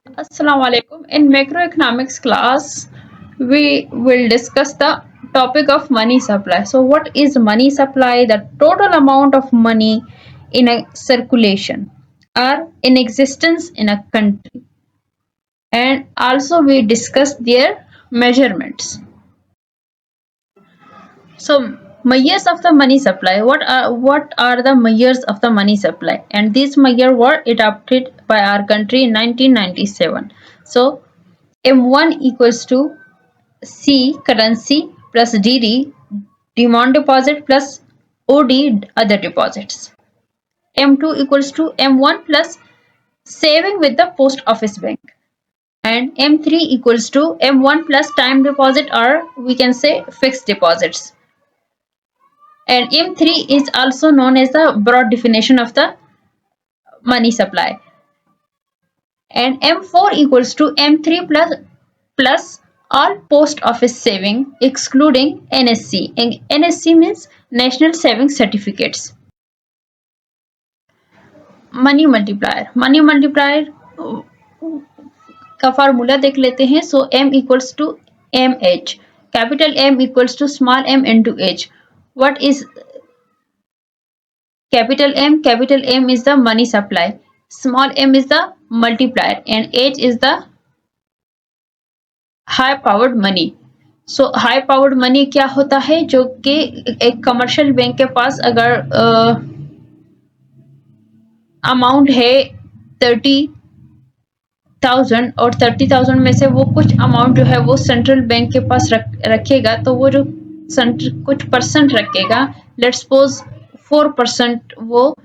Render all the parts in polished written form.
Assalamu-Alikum. In macroeconomics class, we will discuss the topic of money supply. So, what is money supply? The total amount of money in a circulation or in existence in a country. And also, we discuss their measurements. So, measures of the money supply. What are the measures of the money supply? And these measures were adopted by our country in 1997. So, M1 equals to C currency plus DD demand deposit plus OD other deposits. M2 equals to M1 plus saving with the post office bank. And M3 equals to M1 plus time deposit, or we can say fixed deposits. And M3 is also known as the broad definition of the money supply. And M4 equals to M3 plus all post office saving excluding NSC. And NSC means National Savings Certificates. Money multiplier का formula देख लेते हैं. So M equals to M H. Capital M equals to small m into h. What is capital M? Capital M is the money supply. Small m is the multiplier and h is the high powered money. So high powered money क्या होता है? जो कि एक commercial bank के पास अगर amount है 30,000 और 30,000 में से वो कुछ अमाउंट जो है वो सेंट्रल बैंक के पास रखेगा, तो वो जो कुछ परसेंट रखेगा, लेट्स सपोज 4% वो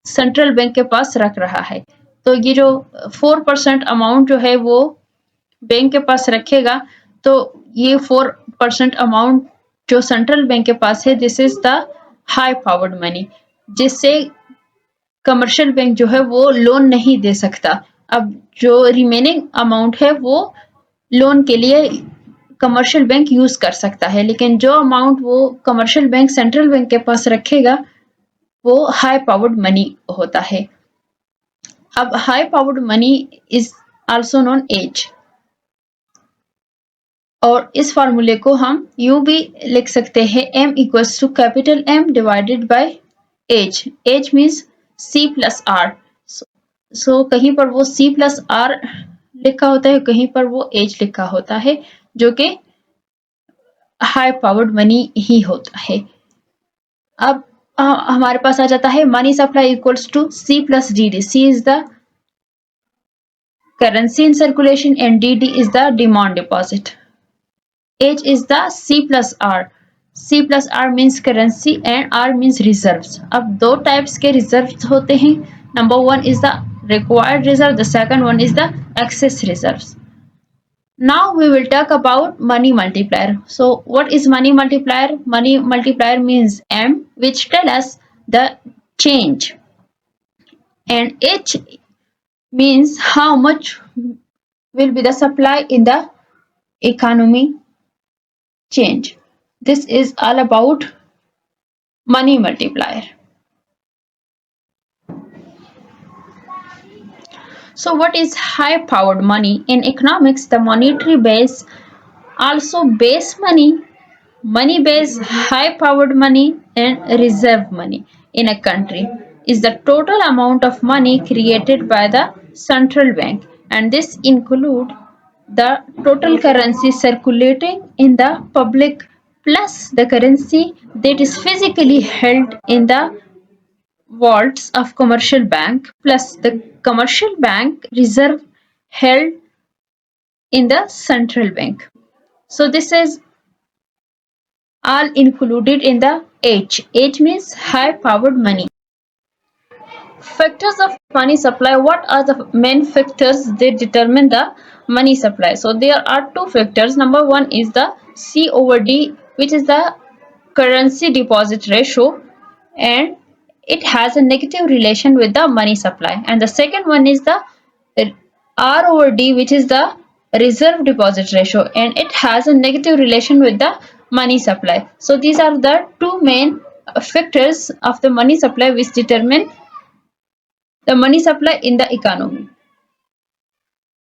सेंट्रल बैंक के पास रख रहा है. तो ये जो 4% अमाउंट जो है वो बैंक के पास रखेगा, तो ये 4% अमाउंट जो सेंट्रल बैंक के पास है, this is the high powered money, जिससे कमर्शियल बैंक जो है वो लोन नहीं दे सकता. अब जो रिमेनिंग अमाउंट है वो लोन के लिए कमर्शियल बैंक यूज कर सकता है, लेकिन जो अमाउंट वो कमर्शियल बैंक सेंट्रल बैंक के पास रखेगा वो हाई पावर्ड मनी होता है. अब high powered money is also known as, और इस फार्मूले को हम यूं भी लिख सकते हैं, m equals to capital M divided by H. H means C plus R. So कहीं पर वो C प्लस R लिखा होता है, कहीं पर वो एज लिखा होता है, जो कि हाई पावर्ड मनी ही होता है. अब हमारे पास आ जाता है money supply equals to C plus DD. C is the currency in circulation and DD is the demand deposit. H is the C plus R. C plus R means currency and R means reserves. अब दो types के reserves होते हैं. Number one is the required reserve. The second one is the excess reserves. Now we will talk about money multiplier. So what is money multiplier? Money multiplier means M, which tell us the change, and H means how much will be the supply in the economy change. This is all about money multiplier. So what is high powered money? In economics, the monetary base, also base money, money base, high powered money and reserve money in a country is the total amount of money created by the central bank, and this include the total currency circulating in the public plus the currency that is physically held in the vaults of commercial bank plus the commercial bank reserve held in the central bank. So this is all included in the H. H means high powered money. Factors of money supply. What are the main factors that determine the money supply? So there are two factors. Number one is the C over D, which is the currency deposit ratio, and it has a negative relation with the money supply. And the second one is the R over D, which is the reserve deposit ratio, and it has a negative relation with the money supply. So these are the two main factors of the money supply which determine The money supply in the economy.